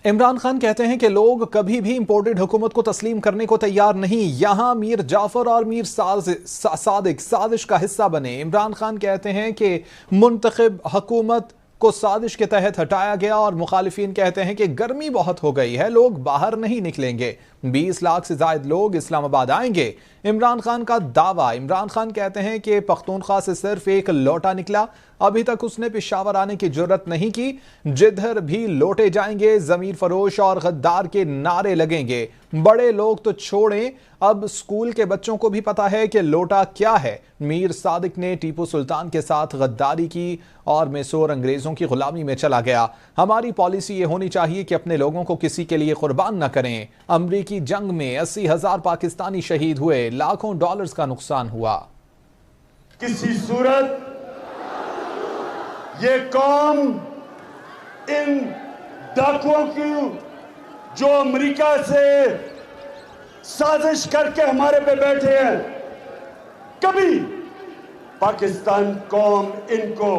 इमरान खान कहते हैं कि लोग कभी भी इंपोर्टेड हुकूमत को तस्लीम करने को तैयार नहीं। यहां मीर जाफर और मीर सादिक साजिश का हिस्सा बने। इमरान खान कहते हैं कि मुंतखब हुकूमत को साजिश के तहत हटाया गया और मुखालिफिन कहते हैं कि गर्मी बहुत हो गई है, लोग बाहर नहीं निकलेंगे। 20 लाख से ज्यादा लोग इस्लामाबाद आएंगे, इमरान खान का दावा। इमरान खान कहते हैं कि पख्तूनख्वा से सिर्फ एक लौटा निकला, अभी तक उसने पेशावर आने की जुर्रत नहीं की। जिधर भी लौटे जाएंगे जमीर फरोश और गद्दार के नारे लगेंगे। बड़े लोग तो छोड़ें, अब स्कूल के बच्चों को भी पता है कि लोटा क्या है। मीर सादिक ने टीपू सुल्तान के साथ गद्दारी की और मैसूर अंग्रेजों की गुलामी में चला गया। हमारी पॉलिसी ये होनी चाहिए कि अपने लोगों को किसी के लिए कुर्बान न करें। अमरीकी जंग में 80,000 पाकिस्तानी शहीद हुए, लाखों डॉलर्स का नुकसान हुआ। किसी सूरत ये कौम इन डाकुओं की जो अमेरिका से साजिश करके हमारे पे बैठे हैं, कभी पाकिस्तान कौम इनको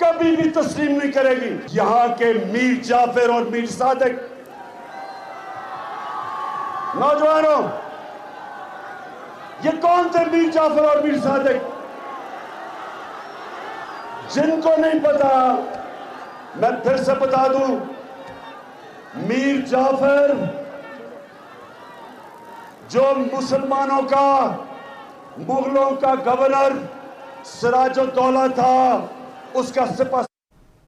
कभी भी तस्लीम नहीं करेगी। यहां के मीर जाफर और मीर सादिक नौजवानों, ये कौन थे मीर जाफर और मीर सादिक? जिनको नहीं पता, मैं फिर से बता दूं, मीर जाफर जो मुसलमानों का, मुगलों का गवर्नर सिराजुद्दौला था, उसका सिपा